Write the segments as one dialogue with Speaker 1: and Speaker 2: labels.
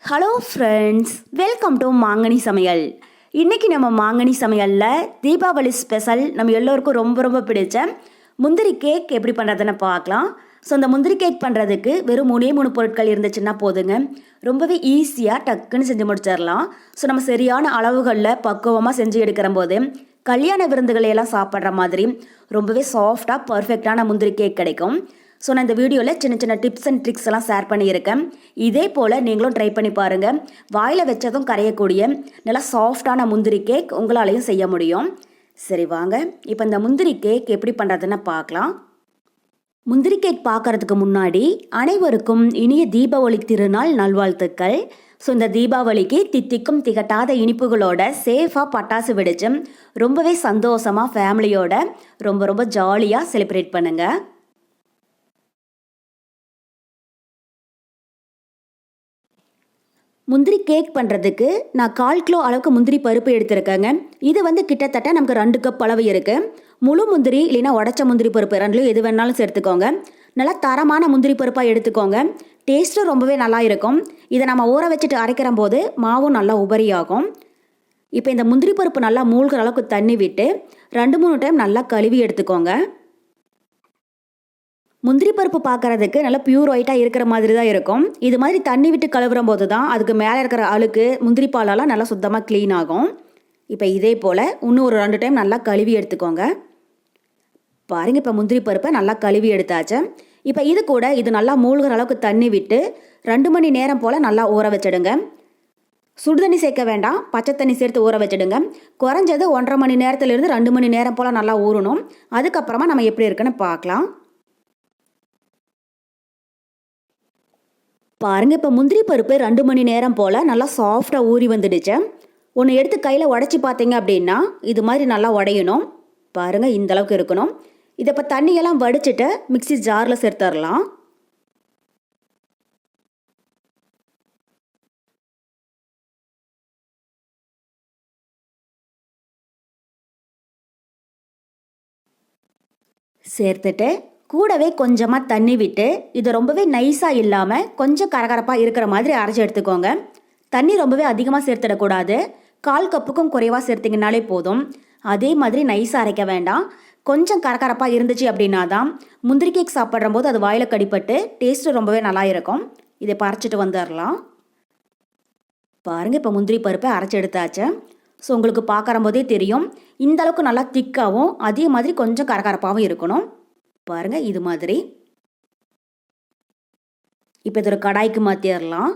Speaker 1: Hello friends, welcome to மாங்கனி சமையல். இன்றைக்கி நம்ம மாங்கனி சமையலில் தீபாவளி ஸ்பெஷல் நம்ம எல்லோருக்கும் ரொம்ப ரொம்ப பிடிச்ச முந்திரி கேக் எப்படி பண்ணுறதுன்னு பார்க்கலாம். ஸோ அந்த முந்திரி கேக் பண்ணுறதுக்கு வெறும் 3 பொருட்கள் இருந்துச்சுன்னா போதுங்க. ரொம்பவே ஈஸியாக டக்குன்னு செஞ்சு முடிச்சிடலாம். ஸோ நம்ம சரியான அளவுகளில் பக்குவமாக செஞ்சு எடுக்கிற போது கல்யாண விருந்துகளையெல்லாம் சாப்பிட்ற மாதிரி ரொம்பவே சாஃப்டாக பர்ஃபெக்டான முந்திரி கேக் கிடைக்கும். ஸோ நான் இந்த வீடியோவில் சின்ன சின்ன டிப்ஸ் அண்ட் ட்ரிக்ஸ் எல்லாம் ஷேர் பண்ணியிருக்கேன். இதே போல் நீங்களும் ட்ரை பண்ணி பாருங்கள். வாயில் வச்சதும் கரையக்கூடிய நல்லா சாஃப்டான முந்திரி கேக் உங்களாலையும் செய்ய முடியும். சரி வாங்க, இப்போ இந்த முந்திரி கேக் எப்படி பண்ணுறதுன்னு பார்க்கலாம். முந்திரி கேக் பார்க்குறதுக்கு முன்னாடி அனைவருக்கும் இனிய தீபாவளி திருநாள் நல்வாழ்த்துக்கள். ஸோ இந்த தீபாவளிக்கு தித்திக்கும் திகட்டாத இனிப்புகளோட சேஃபாக பட்டாசு வெடிச்சு ரொம்பவே சந்தோஷமாக ஃபேமிலியோட ரொம்ப ரொம்ப ஜாலியாக செலிப்ரேட் பண்ணுங்கள். முந்திரி கேக் பண்ணுறதுக்கு நான் 1/4 கிலோ அளவுக்கு முந்திரி பருப்பு எடுத்துருக்கேங்க. இது கிட்டத்தட்ட நமக்கு 2 கப் அளவு இருக்குது. முழு முந்திரி இல்லைன்னா உடச்ச முந்திரி பருப்பு ரெண்டுலையும் எது வேணாலும் சேர்த்துக்கோங்க. நல்லா தரமான முந்திரி பருப்பாக எடுத்துக்கோங்க. டேஸ்ட்டும் ரொம்பவே நல்லா இருக்கும். இதை நம்ம ஊற வச்சுட்டு அரைக்கிற போது மாவும் நல்லா உபரியாகும். இப்போ இந்த முந்திரி பருப்பு நல்லா மூழ்கிற அளவுக்கு தண்ணி விட்டு 2-3 டைம் நல்லா கழுவி எடுத்துக்கோங்க. முந்திரி பருப்பு பார்க்குறதுக்கு நல்லா பியூர் ஒயிட்டாக இருக்கிற மாதிரி தான் இருக்கும். இது மாதிரி தண்ணி விட்டு கழுவுற போது தான் அதுக்கு மேலே இருக்கிற அழுக்கு முந்திரி பாலெல்லாம் நல்லா சுத்தமாக க்ளீன் ஆகும். இப்போ இதே போல் இன்னும் ஒரு 2 டைம் நல்லா கழுவி எடுத்துக்கோங்க. பாருங்கள், இப்போ முந்திரி பருப்பை நல்லா கழுவி எடுத்தாச்சு. இப்போ இது கூட இது நல்லா மூழ்கிற அளவுக்கு தண்ணி விட்டு 2 மணி நேரம் போல் நல்லா ஊற வச்சிடுங்க. சுடுதண்ணி சேர்க்க வேண்டாம், பச்சை தண்ணி சேர்த்து ஊற வச்சிடுங்க. குறைஞ்சது 1.5 மணி நேரத்துலேருந்து 2 மணி நேரம் போல் நல்லா ஊறணும். அதுக்கப்புறமா நம்ம எப்படி இருக்குன்னு பார்க்கலாம். பாருங்கள், இப்போ முந்திரி பருப்பு 2 மணி நேரம் போல் நல்லா சாஃப்டாக ஊறி வந்துடுச்சு. ஒன்று எடுத்து கையில் உடச்சி பார்த்தீங்க அப்படின்னா இது மாதிரி நல்லா உடையணும். பாருங்கள், இந்த அளவுக்கு இருக்கணும். இதை இப்போ தண்ணியெல்லாம் வடிச்சிட்டு மிக்ஸி ஜாரில் சேர்த்துடலாம். சேர்த்துட்டு கூடவே கொஞ்சமாக தண்ணி விட்டு இது ரொம்பவே நைஸாக இல்லாமல் கொஞ்சம் கரகரப்பாக இருக்கிற மாதிரி அரைச்சி எடுத்துக்கோங்க. தண்ணி ரொம்பவே அதிகமாக சேர்த்துடக்கூடாது. 1/4 கப்புக்கும் குறைவாக சேர்த்திங்கனாலே போதும். அதே மாதிரி நைஸாக அரைக்க வேண்டாம். கொஞ்சம் கரகரப்பாக இருந்துச்சு அப்படின்னா தான் முந்திரி கேக் சாப்பிட்ற போது அது வாயில் கடிப்பட்டு டேஸ்ட்டு ரொம்பவே நல்லா இருக்கும். இதை பறைச்சிட்டு வந்துடலாம். பாருங்கள், இப்போ முந்திரி பருப்பை அரைச்சி எடுத்தாச்சு. ஸோ உங்களுக்கு பார்க்குற போதே தெரியும் இந்த அளவுக்கு நல்லா திக்காகவும் அதே மாதிரி கொஞ்சம் கரகரப்பாகவும் இருக்கணும். பாருங்கள், இது மாதிரி. இப்போ இது ஒரு கடாய்க்கு மாற்றிடலாம்.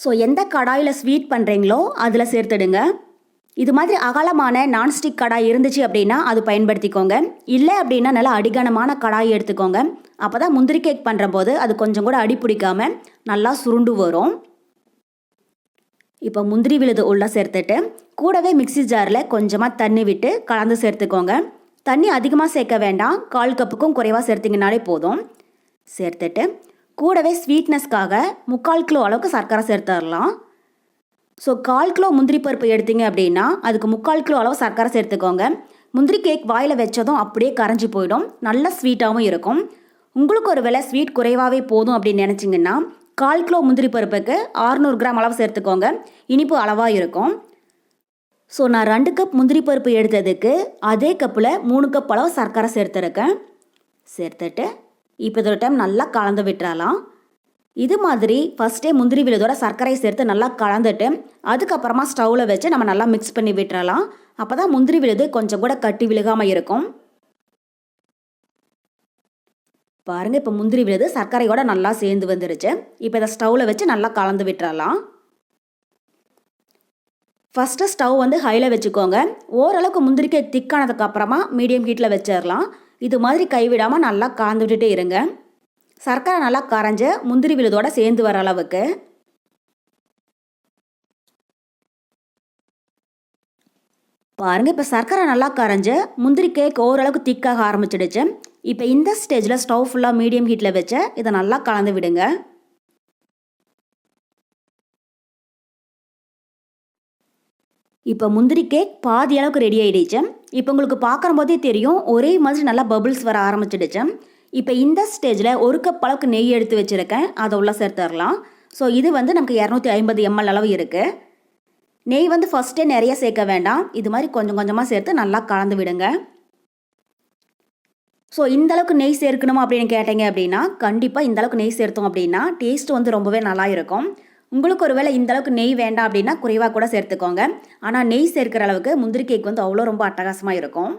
Speaker 1: ஸோ எந்த கடாயில் ஸ்வீட் பண்ணுறீங்களோ அதில் சேர்த்துடுங்க. இது மாதிரி அகலமான நான்ஸ்டிக் கடாய் இருந்துச்சு அப்படின்னா அது பயன்படுத்திக்கோங்க. இல்லை அப்படின்னா நல்லா அடிகனமான கடாய் எடுத்துக்கோங்க. அப்போ தான் முந்திரி கேக் பண்ணுற போது அது கொஞ்சம் கூட அடி பிடிக்காமல் நல்லா சுருண்டு வரும். இப்போ முந்திரி விழுது உள்ளே சேர்த்துட்டு கூடவே மிக்ஸி ஜாரில் கொஞ்சமாக தண்ணி விட்டு கலந்து சேர்த்துக்கோங்க. தண்ணி அதிகமாக சேர்க்க வேண்டாம், 1/4 கப்புக்கும் குறைவாக சேர்த்திங்கனாலே போதும். சேர்த்துட்டு கூடவே ஸ்வீட்னஸ்க்காக 3/4 கிலோ அளவுக்கு சர்க்கரை சேர்த்துடலாம். ஸோ 1/4 கிலோ முந்திரி பருப்பு எடுத்தீங்க அப்படின்னா அதுக்கு 3/4 கிலோ அளவு சர்க்கரை சேர்த்துக்கோங்க. முந்திரி கேக் வாயில் வச்சதும் அப்படியே கரைஞ்சி போயிடும். நல்ல ஸ்வீட்டாகவும் இருக்கும். உங்களுக்கு ஒரு வேளை ஸ்வீட் குறைவாகவே போதும் அப்படின்னு நினச்சிங்கன்னா 1/4 கிலோ முந்திரி பருப்புக்கு 600 கிராம் அளவு சேர்த்துக்கோங்க. இனிப்பு அளவாக இருக்கும். ஸோ நான் 2 கப் முந்திரி பருப்பு எடுத்ததுக்கு அதே கப்பில் 3 கப் அளவு சர்க்கரை சேர்த்துருக்கேன். சேர்த்துட்டு இப்போ இதோட டைம் நல்லா கலந்து விட்டுறலாம். இது மாதிரி ஃபஸ்ட்டே முந்திரி விழுதோட சர்க்கரையை சேர்த்து நல்லா கலந்துட்டு அதுக்கப்புறமா ஸ்டவ்வில் வச்சு நம்ம நல்லா மிக்ஸ் பண்ணி விட்டுறலாம். அப்போ தான் முந்திரி விழுது கொஞ்சம் கூட கட்டி விழுகாமல் இருக்கும். பாருங்கள், இப்போ முந்திரி விழுது சர்க்கரையோட நல்லா சேர்ந்து வந்துருச்சு. இப்போ இதை ஸ்டவ்வில் வச்சு நல்லா கலந்து விட்டுறலாம். ஃபஸ்ட்டு ஸ்டவ் ஹையில் வச்சுக்கோங்க. ஓரளவுக்கு முந்திரி கேக் திக்கானதுக்கு அப்புறமா மீடியம் ஹீட்டில் வச்சிடலாம். இது மாதிரி கைவிடாமல் நல்லா கலந்து விட்டுட்டே இருங்க. சர்க்கரை நல்லா கரைஞ்ச முந்திரி விழுதோட சேர்ந்து வர அளவுக்கு. பாருங்கள், இப்போ சர்க்கரை நல்லா கரைஞ்ச முந்திரி கேக் ஓரளவுக்கு திக்காக ஆரம்பிச்சிடுச்சு. இப்போ இந்த ஸ்டேஜில் ஸ்டவ் ஃபுல்லாக மீடியம் ஹீட்டில் வச்சு இதை நல்லா கலந்து விடுங்க. இப்போ முந்திரி கேக் பாதி அளவுக்கு ரெடி ஆகிடுச்சு. இப்போ உங்களுக்கு பார்க்குற போதே தெரியும் ஒரே மாதிரி நல்லா பபிள்ஸ் வர ஆரம்பிச்சிடுச்சு. இப்போ இந்த ஸ்டேஜில் ஒரு கப் அளவுக்கு நெய் எடுத்து வச்சுருக்கேன், அதை உள்ளே சேர்த்துடலாம். ஸோ இது வந்து நமக்கு 250 ml அளவு இருக்குது. நெய் வந்து ஃபஸ்ட்டே நிறைய சேர்க்க வேண்டாம், இது மாதிரி கொஞ்சம் கொஞ்சமாக சேர்த்து நல்லா கலந்து விடுங்க. ஸோ இந்த அளவுக்கு நெய் சேர்க்கணுமா அப்படின்னு கேட்டீங்க அப்படின்னா, கண்டிப்பாக இந்த அளவுக்கு நெய் சேர்த்தோம் அப்படின்னா டேஸ்ட் வந்து ரொம்பவே நல்லா இருக்கும். உங்களுக்கு ஒருவேளை இந்த அளவுக்கு நெய் வேண்டாம் அப்படின்னா குறைவாக கூட சேர்த்துக்கோங்க. ஆனால் நெய் சேர்க்கிற அளவுக்கு முந்திரி கேக் வந்து அவ்வளோ ரொம்ப அட்டகாசமாக இருக்கும்.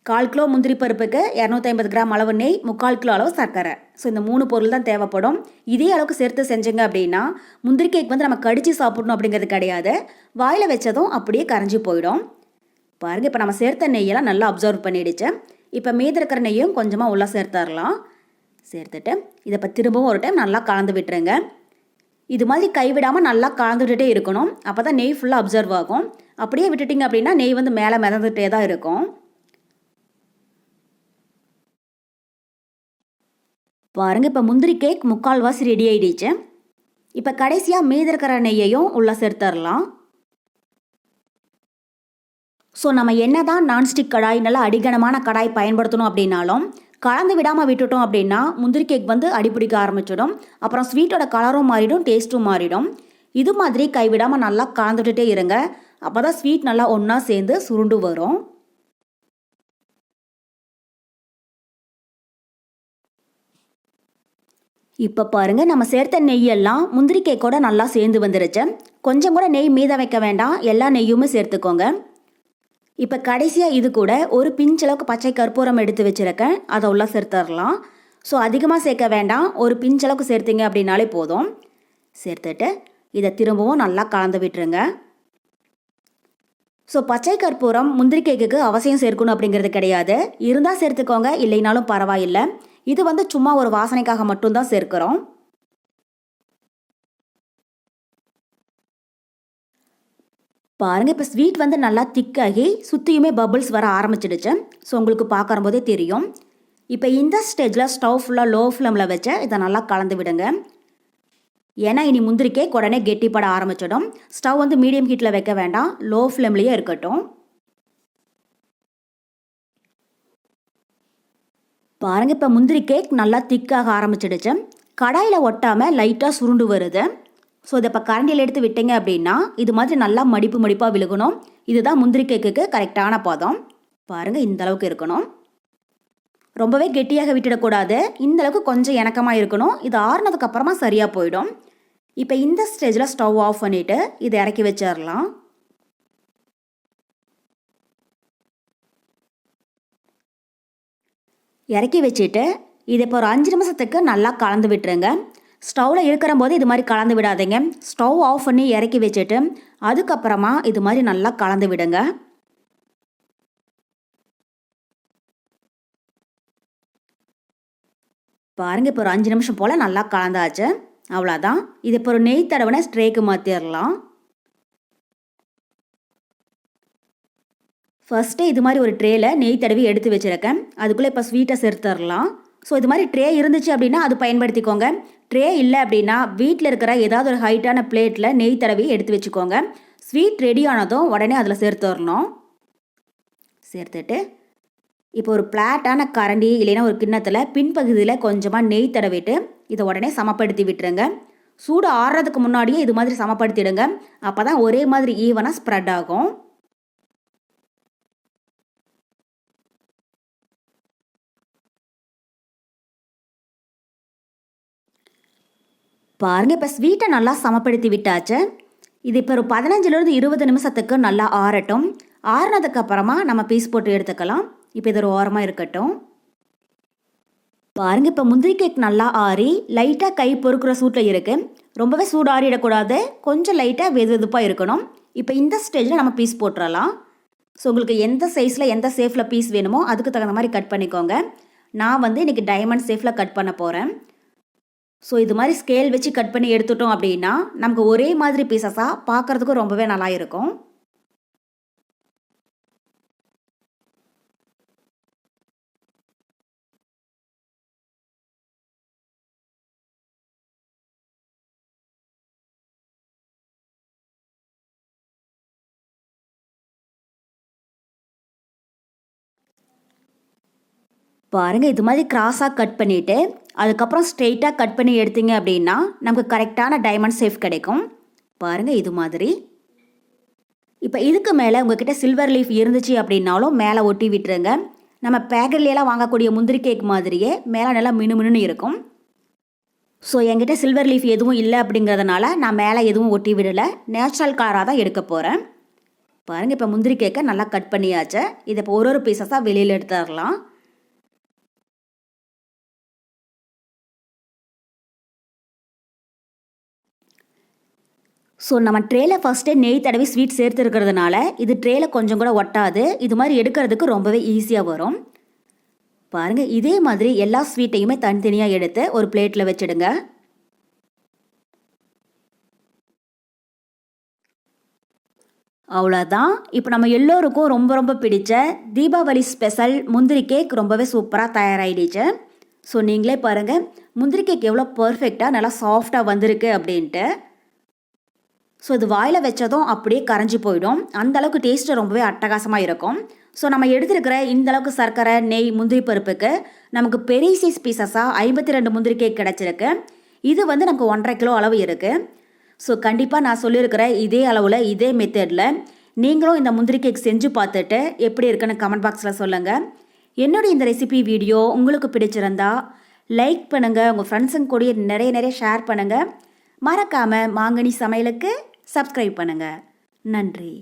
Speaker 1: 1/4 கிலோ முந்திரி பருப்புக்கு 250 கிராம் அளவு நெய், 3/4 கிலோ அளவு சர்க்கரை. ஸோ இந்த 3 பொருள் தான் தேவைப்படும். இதே அளவுக்கு சேர்த்து செஞ்சீங்க அப்படின்னா முந்திரி கேக் வந்து நம்ம கடிச்சு சாப்பிடணும் அப்படிங்கிறது கிடையாது, வாயில் வச்சதும் அப்படியே கரைஞ்சி போயிடும். பாருங்கள், இப்போ நம்ம சேர்த்த நெய்யெல்லாம் நல்லா அப்சர்வ் பண்ணிடுச்சு. இப்போ மீதி இருக்கிற நெய்யும் கொஞ்சமாக உள்ளே சேர்த்துடலாம். சேர்த்துட்டு இதை இப்போ திரும்பவும் ஒரு டைம் நல்லா கலந்து விட்டுருங்க. இது மாதிரி கைவிடாமல் நல்லா கலந்து விட்டுட்டே இருக்கணும், அப்போ தான் நெய் ஃபுல்லாக அப்சர்வ் ஆகும். அப்படியே விட்டுட்டிங்க அப்படின்னா நெய் வந்து மேலே மிதந்துகிட்டே தான் இருக்கும். பாருங்கள், இப்போ முந்திரி கேக் 3/4 ரெடி ஆகிடுச்சு. இப்போ கடைசியாக மீதி இருக்கிற நெய்யையும் உள்ளே சேர்த்துடலாம். ஸோ நம்ம என்ன தான் நான்ஸ்டிக் கடாய், நல்லா அடிகனமான கடாய் பயன்படுத்தணும் அப்படின்னாலும் கலந்து விடாமல் விட்டுட்டோம் அப்படின்னா முந்திரி கேக் வந்து அடிப்பிடிக்க ஆரம்பிச்சிடும். அப்புறம் ஸ்வீட்டோட கலரும் மாறிடும், டேஸ்ட்டும் மாறிடும். இது மாதிரி கைவிடாமல் நல்லா கலந்துட்டுட்டே இருங்க, அப்போ தான் ஸ்வீட் நல்லா ஒன்றா சேர்ந்து சுருண்டு வரும். இப்போ பாருங்கள், நம்ம சேர்த்த நெய்யெல்லாம் முந்திரி கேக்கோட நல்லா சேர்ந்து வந்துருச்சு. கொஞ்சம் கூட நெய் மீத வைக்க வேண்டாம், எல்லா நெய்யுமே சேர்த்துக்கோங்க. இப்போ கடைசியாக இது கூட ஒரு பிஞ்சளவுக்கு பச்சை கற்பூரம் எடுத்து வச்சுருக்கேன், அதை உள்ள சேர்த்துடலாம். ஸோ அதிகமாக சேர்க்க வேண்டாம், ஒரு பிஞ்சளவுக்கு சேர்த்திங்க அப்படின்னாலே போதும். சேர்த்துட்டு இதை திரும்பவும் நல்லா கலந்து விட்டுருங்க. ஸோ பச்சை கற்பூரம் முந்திரி கேக்குக்கு அவசியம் சேர்க்கணும் அப்படிங்கிறது கிடையாது, இருந்தால் சேர்த்துக்கோங்க, இல்லைனாலும் பரவாயில்லை. இது வந்து சும்மா ஒரு வாசனைக்காக மட்டும்தான் சேர்க்கிறோம். பாருங்க, இப்போ ஸ்வீட் வந்து நல்லா திக்காகி சுற்றியுமே பபிள்ஸ் வர ஆரம்பிச்சிடுச்சு. ஸோ உங்களுக்கு பார்க்கும்போதே தெரியும். இப்போ இந்த ஸ்டேஜில் ஸ்டவ் ஃபுல்லாக லோ ஃப்ளேமில் வச்சு இதை நல்லா கலந்து விடுங்க. ஏன்னா இனி முந்திரி கேக் உடனே கெட்டிப்பட ஆரம்பிச்சிடும். ஸ்டவ் வந்து மீடியம் ஹீட்டில் வைக்க வேண்டாம், லோ ஃப்ளேம்லேயே இருக்கட்டும். பாருங்கள், இப்போ முந்திரி கேக் நல்லா திக்காக ஆரம்பிச்சிடுச்சு. கடாயில் ஒட்டாமல் லைட்டாக சுருண்டு வருது. ஸோ இதை இப்போ கரண்டியில் எடுத்து விட்டீங்க அப்படின்னா இது மாதிரி நல்லா மடிப்பு மடிப்பாக விழுகணும். இதுதான் முந்திரி கேக்குக்கு கரெக்டான பதம். பாருங்கள், இந்த அளவுக்கு இருக்கணும். ரொம்பவே கெட்டியாக விட்டுடக்கூடாது, இந்த அளவுக்கு கொஞ்சம் இணக்கமாக இருக்கணும். இது ஆறுனதுக்கு அப்புறமா சரியாக போயிடும். இப்போ இந்த ஸ்டேஜில் ஸ்டவ் ஆஃப் பண்ணிவிட்டு இதை இறக்கி வச்சிடலாம். இறக்கி வச்சுட்டு இதை இப்போ ஒரு 5 நிமிஷத்துக்கு நல்லா கலந்து விட்டுருங்க. ஸ்டவ்வில் இருக்கிற போது இது மாதிரி கலந்து விடாதீங்க. ஸ்டவ் ஆஃப் பண்ணி இறக்கி வச்சுட்டு அதுக்கப்புறமா இது மாதிரி நல்லா கலந்து விடுங்க. பாருங்கள், இப்போ ஒரு 5 நிமிஷம் போல் நல்லா கலந்தாச்சு. அவ்வளோதான். இது இப்போ ஒரு நெய் தடவின ஸ்ட்ரேக்கு மாற்றிடலாம். ஃபஸ்ட்டு இது மாதிரி ஒரு ட்ரேயில் நெய் தடவி எடுத்து வச்சுருக்கேன், அதுக்குள்ளே இப்போ ஸ்வீட்டை சேர்த்துடலாம். ஸோ இது மாதிரி ட்ரே இருந்துச்சு அப்படின்னா அது பயன்படுத்திக்கோங்க. ட்ரே இல்லை அப்படின்னா வீட்டில் இருக்கிற ஏதாவது ஒரு ஹைட்டான பிளேட்டில் நெய் தடவி எடுத்து வச்சுக்கோங்க. ஸ்வீட் ரெடி ஆனதும் உடனே அதில் சேர்த்துடணும். சேர்த்துட்டு இப்போ ஒரு பிளாட்டான கரண்டி இல்லைன்னா ஒரு கிண்ணத்தில் பின்பகுதியில் கொஞ்சமாக நெய் தடவிட்டு இதை உடனே சமப்படுத்தி விட்டுருங்க. சூடு ஆறுறதுக்கு முன்னாடியே இது மாதிரி சமப்படுத்திடுங்க, அப்போ தான் ஒரே மாதிரி ஈவனாக ஸ்ப்ரெட் ஆகும். பாருங்கள், இப்போ ஸ்வீட்டை நல்லா சமப்படுத்தி விட்டாச்சு. இது இப்போ ஒரு 15லேருந்து 20 நிமிஷத்துக்கு நல்லா ஆறட்டும். ஆறுனதுக்கு அப்புறமா நம்ம பீஸ் போட்டு எடுத்துக்கலாம். இப்போ இது ஒரு ஓரமாக இருக்கட்டும். பாருங்கள், இப்போ முந்திரி கேக் நல்லா ஆறி லைட்டாக கை பொறுக்கிற சூட்டில் இருக்குது. ரொம்பவே சூடு ஆறிடக்கூடாது, கொஞ்சம் லைட்டாக வெது வெதுப்பாக இருக்கணும். இப்போ இந்த ஸ்டேஜில் நம்ம பீஸ் போட்டுடலாம். ஸோ உங்களுக்கு எந்த சைஸில் எந்த ஷேப்பில் பீஸ் வேணுமோ அதுக்கு தகுந்த மாதிரி கட் பண்ணிக்கோங்க. நான் வந்து இன்றைக்கி டைமண்ட் ஷேப்பில் கட் பண்ண போகிறேன். ஸோ இது மாதிரி ஸ்கேல் வச்சு கட் பண்ணி எடுத்துட்டோம் அப்படின்னா நமக்கு ஒரே மாதிரி பீசஸாக பார்க்குறதுக்கும் ரொம்பவே நல்லா இருக்கும். பாருங்கள், இது மாதிரி கிராஸாக கட் பண்ணிவிட்டு அதுக்கப்புறம் ஸ்ட்ரெயிட்டாக கட் பண்ணி எடுத்தீங்க அப்படின்னா நமக்கு கரெக்டான டைமண்ட் ஷேப் கிடைக்கும். பாருங்கள், இது மாதிரி. இப்போ இதுக்கு மேலே உங்ககிட்ட சில்வர் லீஃப் இருந்துச்சு அப்படின்னாலும் மேலே ஒட்டி விட்டுருங்க. நம்ம பேக்கெட்லாம் வாங்கக்கூடிய முந்திரி கேக் மாதிரியே மேலே நல்லா மினுமினுன்னு இருக்கும். ஸோ என்கிட்ட சில்வர் லீஃப் எதுவும் இல்லை அப்படிங்கிறதுனால நான் மேலே எதுவும் ஒட்டி விடலை, நேச்சுரல் கலராக தான் எடுக்க போகிறேன். பாருங்கள், இப்போ முந்திரி கேக்கை நல்லா கட் பண்ணியாச்சு. இதை இப்போ ஒரு பீசஸாக வெளியில் எடுத்துடலாம். ஸோ நம்ம ட்ரேயில் ஃபஸ்ட்டே நெய் தடவி ஸ்வீட் சேர்த்துருக்கிறதுனால இது ட்ரேயில் கொஞ்சம் கூட ஒட்டாது. இது மாதிரி எடுக்கிறதுக்கு ரொம்பவே ஈஸியாக வரும். பாருங்கள், இதே மாதிரி எல்லா ஸ்வீட்டையுமே தனித்தனியாக எடுத்து ஒரு பிளேட்டில் வச்சுடுங்க. அவ்வளோதான். இப்போ நம்ம எல்லோருக்கும் ரொம்ப ரொம்ப பிடிச்ச தீபாவளி ஸ்பெஷல் முந்திரி கேக் ரொம்பவே சூப்பராக தயாராகிடுச்சு. ஸோ நீங்களே பாருங்கள், முந்திரி கேக் எவ்வளோ பர்ஃபெக்டாக நல்லா சாஃப்டாக வந்திருக்கு அப்படின்ட்டு. ஸோ இது வாயில் வச்சதும் அப்படியே கரைஞ்சி போயிடும். அந்தளவுக்கு டேஸ்ட்டு ரொம்பவே அட்டகாசமாக இருக்கும். ஸோ நம்ம எடுத்துருக்கிற இந்தளவுக்கு சர்க்கரை, நெய், முந்திரி பருப்புக்கு நமக்கு பெரிய சைஸ் பீசஸாக 52 முந்திரி கேக் கிடச்சிருக்கு. இது வந்து நமக்கு 1.5 கிலோ அளவு இருக்குது. ஸோ கண்டிப்பாக நான் சொல்லியிருக்கிற இதே அளவில் இதே மெத்தடில் நீங்களும் இந்த முந்திரி கேக் செஞ்சு பார்த்துட்டு எப்படி இருக்குன்னு கமெண்ட் பாக்ஸில் சொல்லுங்கள். என்னுடைய இந்த ரெசிபி வீடியோ உங்களுக்கு பிடிச்சிருந்தா லைக் பண்ணுங்கள், உங்கள் ஃப்ரெண்ட்ஸுங்க கூட நிறைய ஷேர் பண்ணுங்கள். மறக்காமல் மாங்கனி சமையலுக்கு சப்ஸ்கிரைப் பண்ணுங்கள். நன்றி.